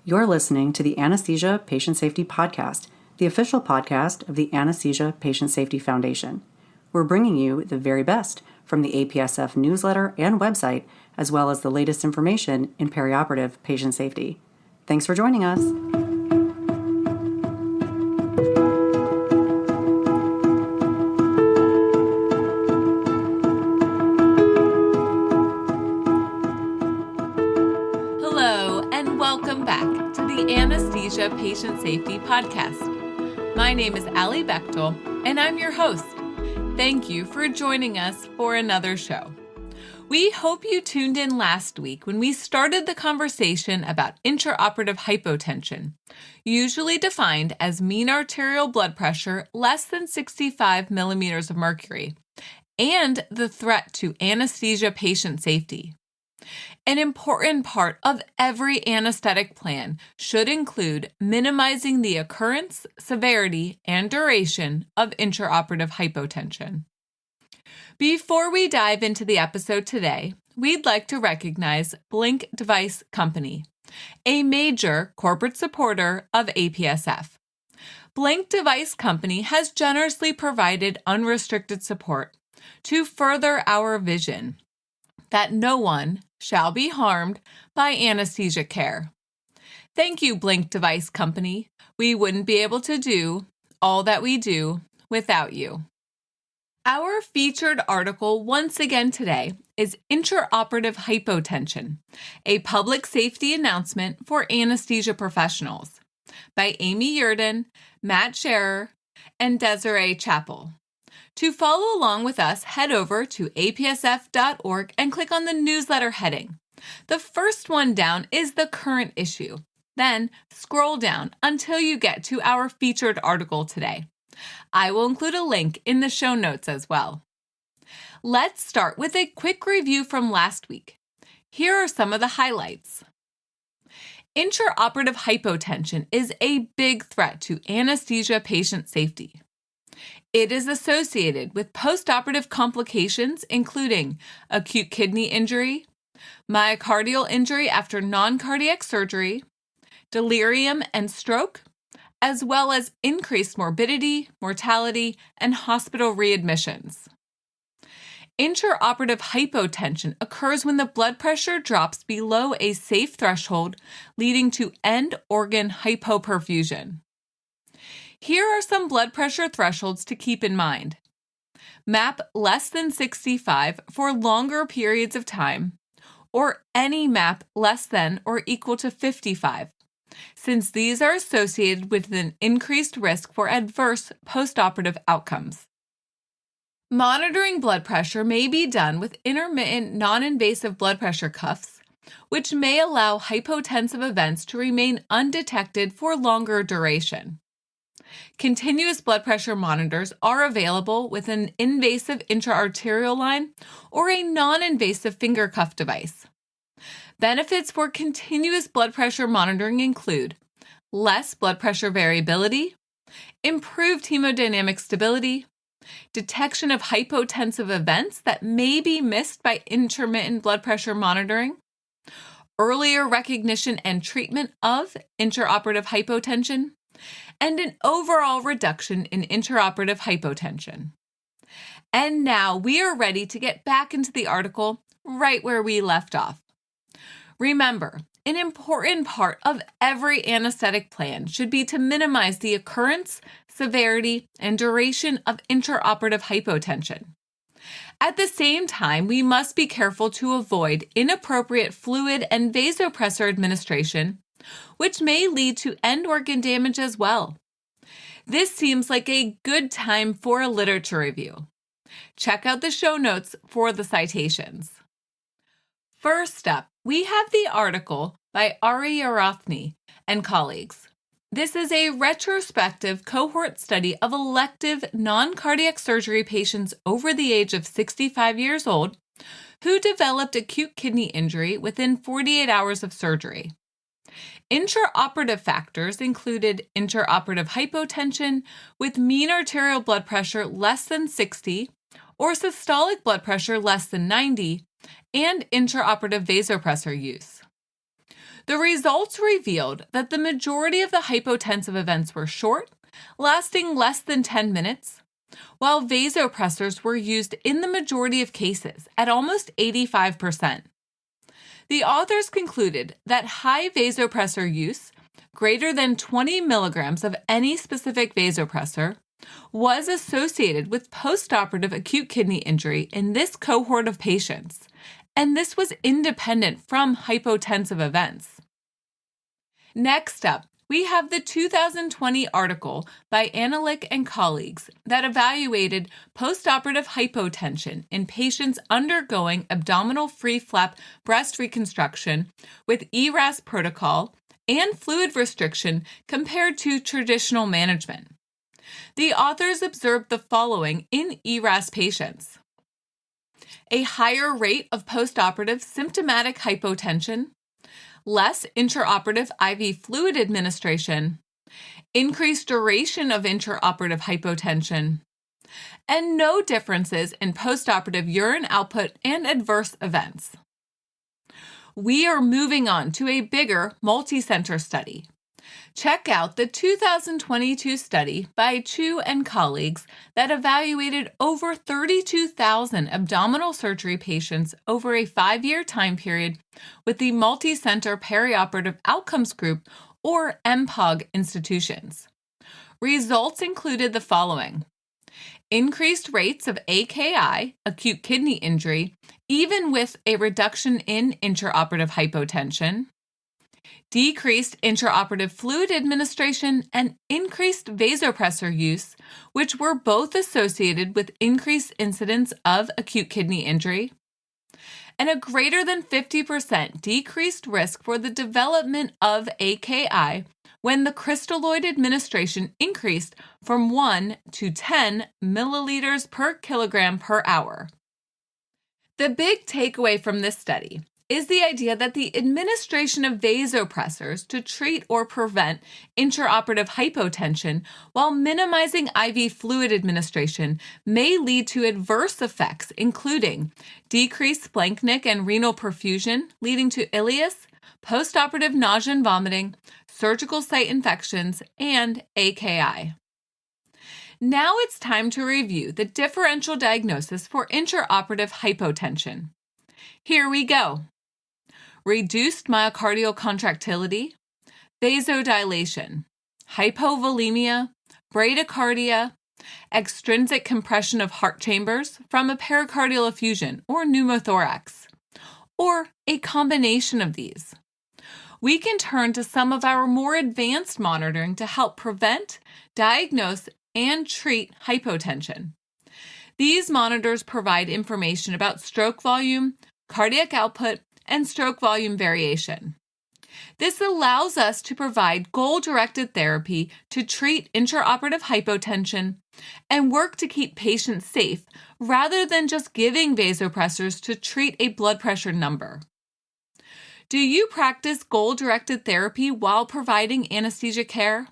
You're listening to the Anesthesia Patient Safety Podcast, the official podcast of the Anesthesia Patient Safety Foundation. We're bringing you the very best from the APSF newsletter and website, as well as the latest information in perioperative patient safety. Thanks for joining us. Welcome back to the Anesthesia Patient Safety Podcast. My name is Allie Bechtel, and I'm your host. Thank you for joining us for another show. We hope you tuned in last week when we started the conversation about intraoperative hypotension, usually defined as mean arterial blood pressure less than 65 millimeters of mercury, and the threat to anesthesia patient safety. An important part of every anesthetic plan should include minimizing the occurrence, severity, and duration of intraoperative hypotension. Before we dive into the episode today, we'd like to recognize Blink Device Company, a major corporate supporter of APSF. Blink Device Company has generously provided unrestricted support to further our vision that no one shall be harmed by anesthesia care. Thank you, Blink Device Company. We wouldn't be able to do all that we do without you. Our featured article once again today is Intraoperative Hypotension, a public safety announcement for anesthesia professionals by Amy Yerdon, Matt Scherrer, and Desiree Chappell. To follow along with us, head over to apsf.org and click on the newsletter heading. The first one down is the current issue. Then scroll down until you get to our featured article today. I will include a link in the show notes as well. Let's start with a quick review from last week. Here are some of the highlights. Intraoperative hypotension is a big threat to anesthesia patient safety. It is associated with postoperative complications including acute kidney injury, myocardial injury after non-cardiac surgery, delirium and stroke, as well as increased morbidity, mortality, and hospital readmissions. Intraoperative hypotension occurs when the blood pressure drops below a safe threshold, leading to end organ hypoperfusion. Here are some blood pressure thresholds to keep in mind. MAP less than 65 for longer periods of time, or any MAP less than or equal to 55, since these are associated with an increased risk for adverse postoperative outcomes. Monitoring blood pressure may be done with intermittent non-invasive blood pressure cuffs, which may allow hypotensive events to remain undetected for longer duration. Continuous blood pressure monitors are available with an invasive intraarterial line or a non-invasive finger cuff device. Benefits for continuous blood pressure monitoring include less blood pressure variability, improved hemodynamic stability, detection of hypotensive events that may be missed by intermittent blood pressure monitoring, earlier recognition and treatment of intraoperative hypotension, and an overall reduction in intraoperative hypotension. And now we are ready to get back into the article right where we left off. Remember, an important part of every anesthetic plan should be to minimize the occurrence, severity, and duration of intraoperative hypotension. At the same time, we must be careful to avoid inappropriate fluid and vasopressor administration, which may lead to end organ damage as well. This seems like a good time for a literature review. Check out the show notes for the citations. First up, we have the article by Ariyarathna and colleagues. This is a retrospective cohort study of elective non-cardiac surgery patients over the age of 65 years old who developed acute kidney injury within 48 hours of surgery. Intraoperative factors included intraoperative hypotension with mean arterial blood pressure less than 60 or systolic blood pressure less than 90, and intraoperative vasopressor use. The results revealed that the majority of the hypotensive events were short, lasting less than 10 minutes, while vasopressors were used in the majority of cases at almost 85%. The authors concluded that high vasopressor use, greater than 20 milligrams of any specific vasopressor, was associated with postoperative acute kidney injury in this cohort of patients, and this was independent from hypotensive events. Next up, we have the 2020 article by Analik and colleagues that evaluated postoperative hypotension in patients undergoing abdominal free flap breast reconstruction with ERAS protocol and fluid restriction compared to traditional management. The authors observed the following in ERAS patients: a higher rate of postoperative symptomatic hypotension, less intraoperative IV fluid administration, increased duration of intraoperative hypotension, and no differences in postoperative urine output and adverse events. We are moving on to a bigger multi-center study. Check out the 2022 study by Chiu and colleagues that evaluated over 32,000 abdominal surgery patients over a 5-year time period with the Multi-Center Perioperative Outcomes Group, or MPOG, institutions. Results included the following: increased rates of AKI, acute kidney injury, even with a reduction in intraoperative hypotension, decreased intraoperative fluid administration, and increased vasopressor use, which were both associated with increased incidence of acute kidney injury, and a greater than 50% decreased risk for the development of AKI when the crystalloid administration increased from 1 to 10 milliliters per kilogram per hour. The big takeaway from this study is the idea that the administration of vasopressors to treat or prevent intraoperative hypotension while minimizing IV fluid administration may lead to adverse effects, including decreased splanchnic and renal perfusion, leading to ileus, postoperative nausea and vomiting, surgical site infections, and AKI. Now it's time to review the differential diagnosis for intraoperative hypotension. Here we go. Reduced myocardial contractility, vasodilation, hypovolemia, bradycardia, extrinsic compression of heart chambers from a pericardial effusion or pneumothorax, or a combination of these. We can turn to some of our more advanced monitoring to help prevent, diagnose, and treat hypotension. These monitors provide information about stroke volume, cardiac output, and stroke volume variation. This allows us to provide goal-directed therapy to treat intraoperative hypotension and work to keep patients safe rather than just giving vasopressors to treat a blood pressure number. Do you practice goal-directed therapy while providing anesthesia care?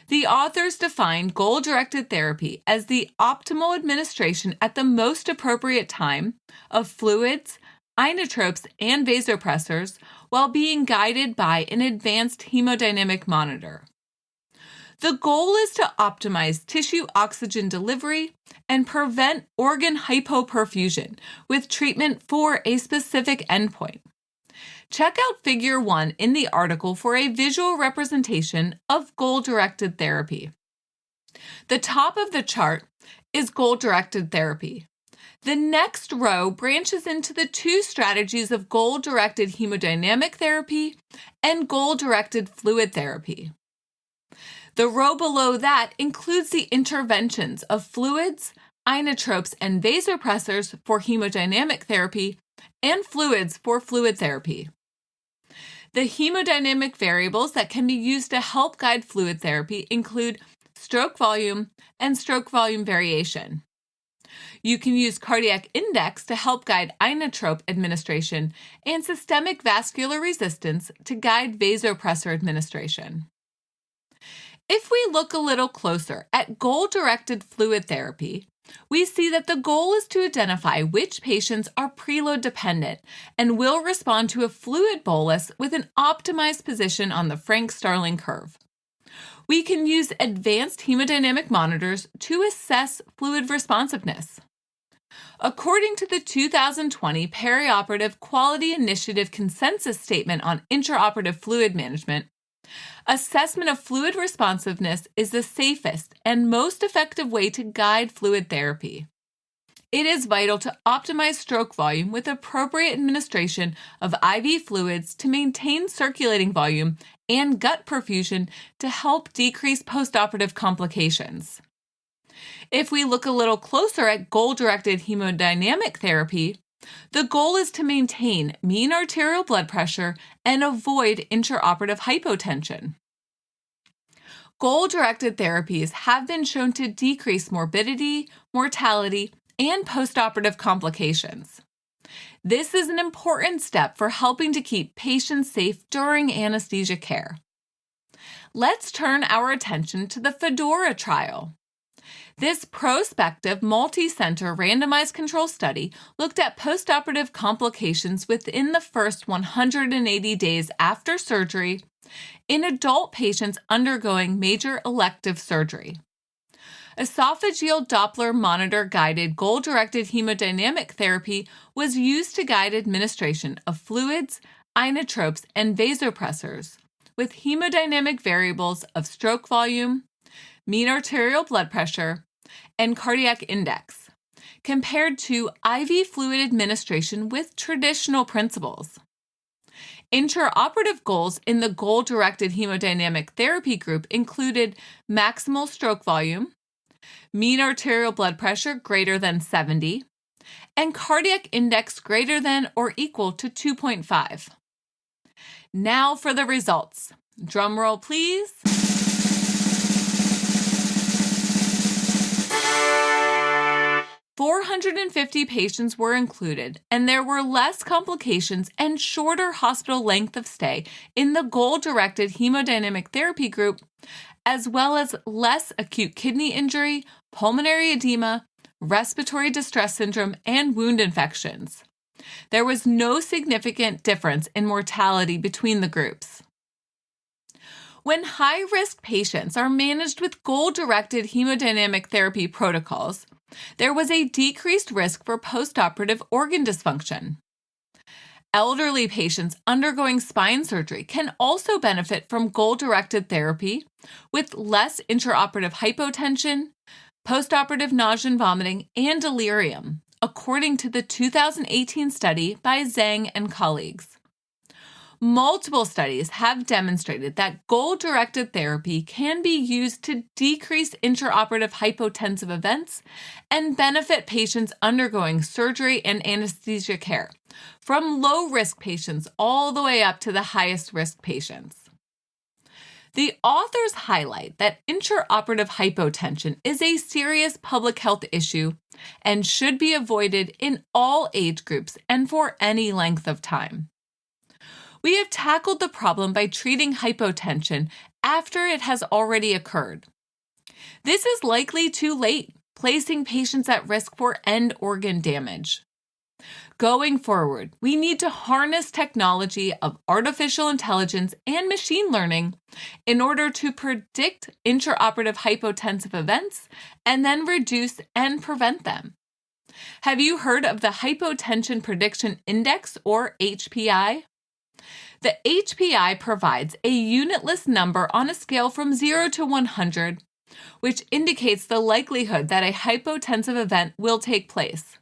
The authors defined goal-directed therapy as the optimal administration at the most appropriate time of fluids, inotropes, and vasopressors while being guided by an advanced hemodynamic monitor. The goal is to optimize tissue oxygen delivery and prevent organ hypoperfusion with treatment for a specific endpoint. Check out Figure 1 in the article for a visual representation of goal-directed therapy. The top of the chart is goal-directed therapy. The next row branches into the two strategies of goal-directed hemodynamic therapy and goal-directed fluid therapy. The row below that includes the interventions of fluids, inotropes, and vasopressors for hemodynamic therapy and fluids for fluid therapy. The hemodynamic variables that can be used to help guide fluid therapy include stroke volume and stroke volume variation. You can use cardiac index to help guide inotrope administration and systemic vascular resistance to guide vasopressor administration. If we look a little closer at goal-directed fluid therapy, we see that the goal is to identify which patients are preload dependent and will respond to a fluid bolus with an optimized position on the Frank-Starling curve. We can use advanced hemodynamic monitors to assess fluid responsiveness. According to the 2020 Perioperative Quality Initiative Consensus Statement on Intraoperative Fluid Management, assessment of fluid responsiveness is the safest and most effective way to guide fluid therapy. It is vital to optimize stroke volume with appropriate administration of IV fluids to maintain circulating volume and gut perfusion to help decrease postoperative complications. If we look a little closer at goal-directed hemodynamic therapy, the goal is to maintain mean arterial blood pressure and avoid intraoperative hypotension. Goal-directed therapies have been shown to decrease morbidity, mortality, and postoperative complications. This is an important step for helping to keep patients safe during anesthesia care. Let's turn our attention to the FEDORA trial. This prospective, multi-center randomized control study looked at postoperative complications within the first 180 days after surgery in adult patients undergoing major elective surgery. Esophageal Doppler monitor-guided goal-directed hemodynamic therapy was used to guide administration of fluids, inotropes, and vasopressors, with hemodynamic variables of stroke volume, mean arterial blood pressure, and cardiac index, compared to IV fluid administration with traditional principles. Intraoperative goals in the goal-directed hemodynamic therapy group included maximal stroke volume, mean arterial blood pressure greater than 70, and cardiac index greater than or equal to 2.5. Now for the results. Drum roll, please. 450 patients were included, and there were less complications and shorter hospital length of stay in the goal-directed hemodynamic therapy group, as well as less acute kidney injury, pulmonary edema, respiratory distress syndrome, and wound infections. There was no significant difference in mortality between the groups. When high-risk patients are managed with goal-directed hemodynamic therapy protocols, there was a decreased risk for postoperative organ dysfunction. Elderly patients undergoing spine surgery can also benefit from goal-directed therapy with less intraoperative hypotension, postoperative nausea and vomiting, and delirium, according to the 2018 study by Zhang and colleagues. Multiple studies have demonstrated that goal-directed therapy can be used to decrease intraoperative hypotensive events and benefit patients undergoing surgery and anesthesia care, from low-risk patients all the way up to the highest-risk patients. The authors highlight that intraoperative hypotension is a serious public health issue and should be avoided in all age groups and for any length of time. We have tackled the problem by treating hypotension after it has already occurred. This is likely too late, placing patients at risk for end organ damage. Going forward, we need to harness technology of artificial intelligence and machine learning in order to predict intraoperative hypotensive events and then reduce and prevent them. Have you heard of the Hypotension Prediction Index, or HPI? The HPI provides a unitless number on a scale from 0 to 100, which indicates the likelihood that a hypotensive event will take place.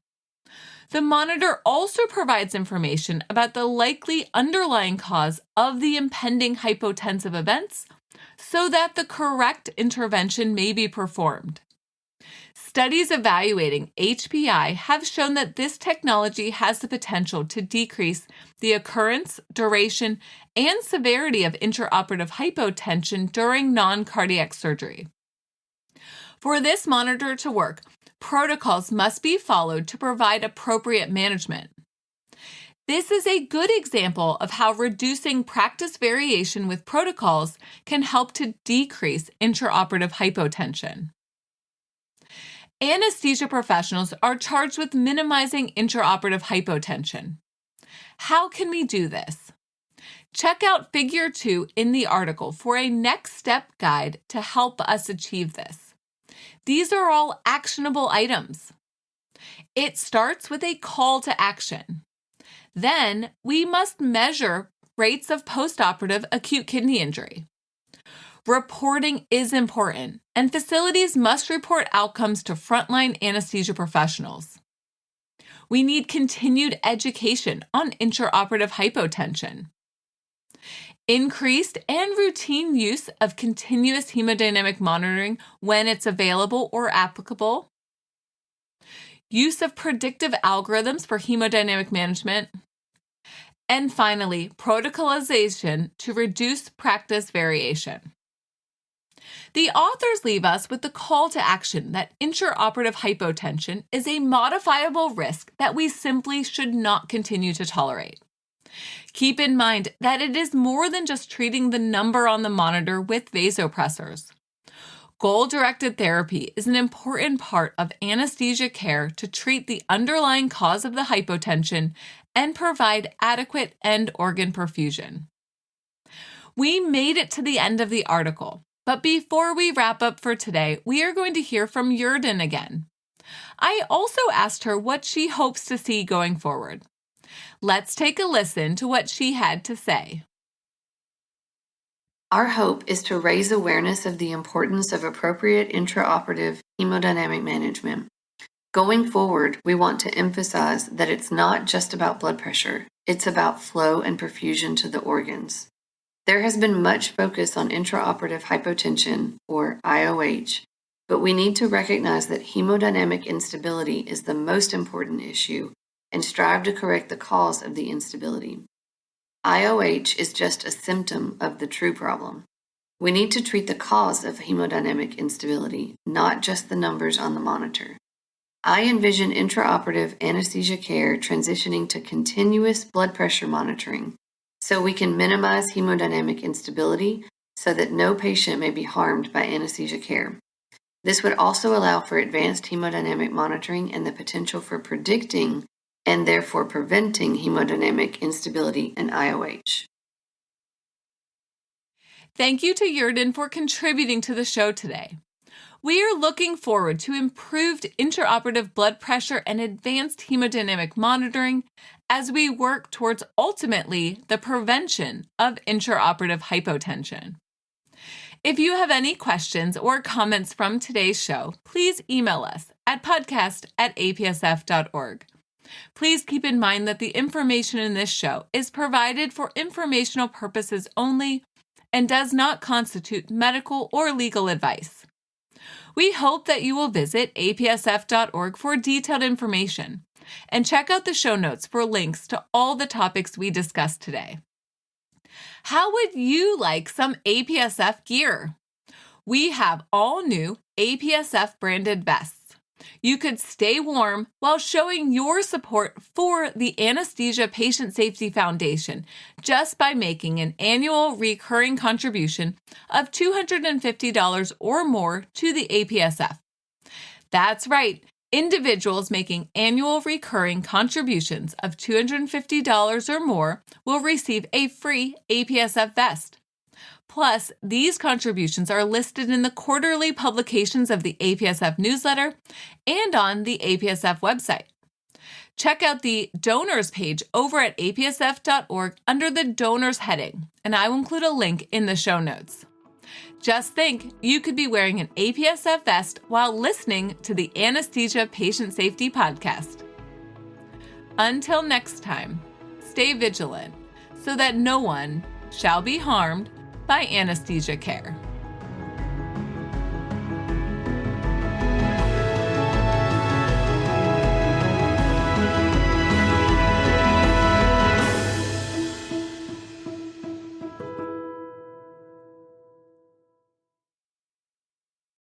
The monitor also provides information about the likely underlying cause of the impending hypotensive events so that the correct intervention may be performed. Studies evaluating HPI have shown that this technology has the potential to decrease the occurrence, duration, and severity of intraoperative hypotension during non-cardiac surgery. For this monitor to work, protocols must be followed to provide appropriate management. This is a good example of how reducing practice variation with protocols can help to decrease intraoperative hypotension. Anesthesia professionals are charged with minimizing intraoperative hypotension. How can we do this? Check out Figure 2 in the article for a next step guide to help us achieve this. These are all actionable items. It starts with a call to action. Then we must measure rates of postoperative acute kidney injury. Reporting is important, and facilities must report outcomes to frontline anesthesia professionals. We need continued education on intraoperative hypotension. Increased and routine use of continuous hemodynamic monitoring when it's available or applicable. Use of predictive algorithms for hemodynamic management. And finally, protocolization to reduce practice variation. The authors leave us with the call to action that intraoperative hypotension is a modifiable risk that we simply should not continue to tolerate. Keep in mind that it is more than just treating the number on the monitor with vasopressors. Goal-directed therapy is an important part of anesthesia care to treat the underlying cause of the hypotension and provide adequate end organ perfusion. We made it to the end of the article. But before we wrap up for today, we are going to hear from Yerdon again. I also asked her what she hopes to see going forward. Let's take a listen to what she had to say. Our hope is to raise awareness of the importance of appropriate intraoperative hemodynamic management. Going forward, we want to emphasize that it's not just about blood pressure, it's about flow and perfusion to the organs. There has been much focus on intraoperative hypotension, or IOH, but we need to recognize that hemodynamic instability is the most important issue and strive to correct the cause of the instability. IOH is just a symptom of the true problem. We need to treat the cause of hemodynamic instability, not just the numbers on the monitor. I envision intraoperative anesthesia care transitioning to continuous blood pressure monitoring, so we can minimize hemodynamic instability so that no patient may be harmed by anesthesia care. This would also allow for advanced hemodynamic monitoring and the potential for predicting and therefore preventing hemodynamic instability and IOH. Thank you to Yerdon for contributing to the show today. We are looking forward to improved intraoperative blood pressure and advanced hemodynamic monitoring as we work towards ultimately the prevention of intraoperative hypotension. If you have any questions or comments from today's show, please email us at podcast@apsf.org. Please keep in mind that the information in this show is provided for informational purposes only and does not constitute medical or legal advice. We hope that you will visit apsf.org for detailed information and check out the show notes for links to all the topics we discussed today. How would you like some APSF gear? We have all new APSF branded vests. You could stay warm while showing your support for the Anesthesia Patient Safety Foundation just by making an annual recurring contribution of $250 or more to the APSF. That's right, individuals making annual recurring contributions of $250 or more will receive a free APSF vest. Plus, these contributions are listed in the quarterly publications of the APSF newsletter and on the APSF website. Check out the donors page over at apsf.org under the donors heading, and I will include a link in the show notes. Just think, you could be wearing an APSF vest while listening to the Anesthesia Patient Safety Podcast. Until next time, stay vigilant so that no one shall be harmed by anesthesia care.